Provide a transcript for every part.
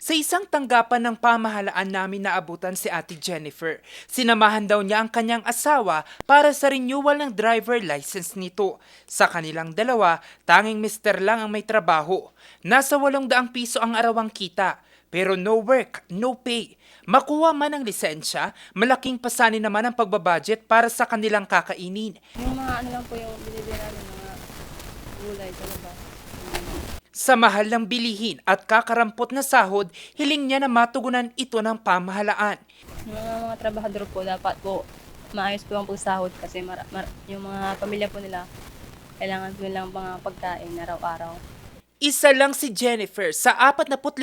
Sa isang tanggapan ng pamahalaan namin naabutan si Ate Jennifer. Sinamahan daw niya ang kanyang asawa para sa renewal ng driver license nito. Sa kanilang dalawa, tanging mister lang ang may trabaho. Nasa 800 piso ang arawang kita. Pero no work, no pay. Makuha man ang lisensya, malaking pasanin naman ang pagbabudget para sa kanilang kakainin. Yung mga ano lang po yung binibili namin, mga gulay sa labas. Sa mahal ng bilihin at kakarampot na sahod, hiling niya na matugunan ito ng pamahalaan. Yung mga trabahador po, dapat po maayos po ang pagsahod kasi yung mga pamilya po nila, kailangan po nilang mga pagkain araw-araw. Isa lang si Jennifer sa 45%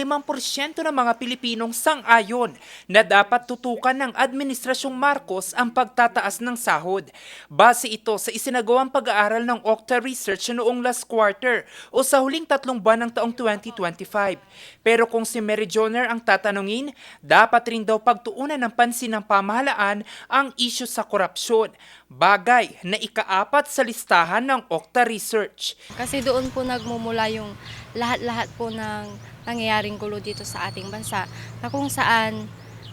ng mga Pilipinong sang-ayon na dapat tutukan ng Administrasyong Marcos ang pagtataas ng sahod. Base ito sa isinagawang pag-aaral ng Okta Research noong last quarter o sa huling 3 buwan ng taong 2025. Pero kung si Mary Joner ang tatanungin, dapat rin daw pagtuunan ng pansin ng pamahalaan ang isyu sa korupsyon. Bagay na ika-4 sa listahan ng Okta Research. Kasi doon po nagmumula yung lahat-lahat po ng nangyayaring gulo dito sa ating bansa na kung saan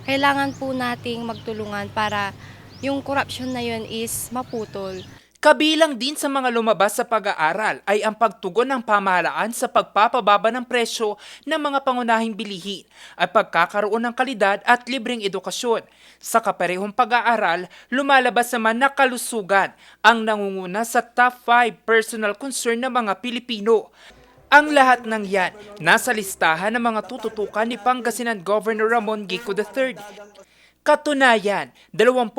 kailangan po nating magtulungan para yung korupsyon na yun is maputol. Kabilang din sa mga lumabas sa pag-aaral ay ang pagtugon ng pamahalaan sa pagpapababa ng presyo ng mga pangunahing bilihin at pagkakaroon ng kalidad at libreng edukasyon. Sa kaparehong pag-aaral, lumalabas naman na kalusugan ang nangunguna sa top 5 personal concern ng mga Pilipino. Ang lahat ng yan nasa listahan ng mga tututukan ni Pangasinan Governor Ramon Gico III. Katunayan, 20%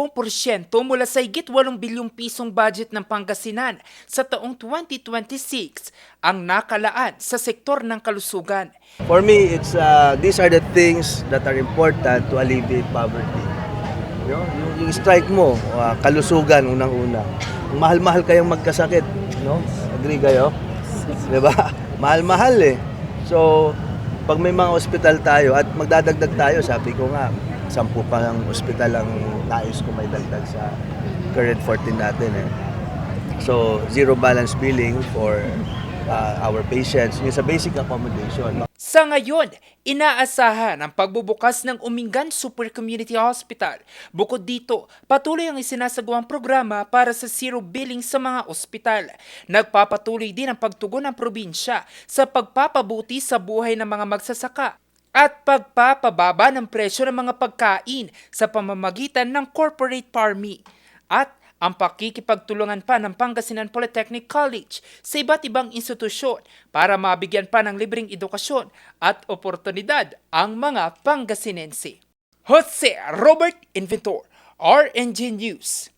mula sa higit 8 bilyong pisong budget ng Pangasinan sa taong 2026 ang nakalaan sa sektor ng kalusugan. For me, these are the things that are important to alleviate poverty. Yung strike mo, kalusugan unang-una. Mahal-mahal kayong magkasakit, no? Agree kayo? 'Di ba? Mahal-mahal eh. So, pag may mga ospital tayo at magdadagdag tayo, sabi ko nga, 10 pa ng ospital ang nais ko may dagdag sa current 14 natin eh. So, zero balance billing for our patients. Yung sa basic accommodation. Sa ngayon, inaasahan ang pagbubukas ng Umingan Super Community Hospital. Bukod dito, patuloy ang isinasagawang programa para sa zero billing sa mga ospital. Nagpapatuloy din ang pagtugon ng probinsya sa pagpapabuti sa buhay ng mga magsasaka at pagpapababa ng presyo ng mga pagkain sa pamamagitan ng corporate farming at ang pakikipagtulungan pa ng Pangasinan Polytechnic College sa iba't ibang institusyon para mabigyan pa ng libreng edukasyon at oportunidad ang mga Pangasinense. Jose Robert Inventor, RNG News.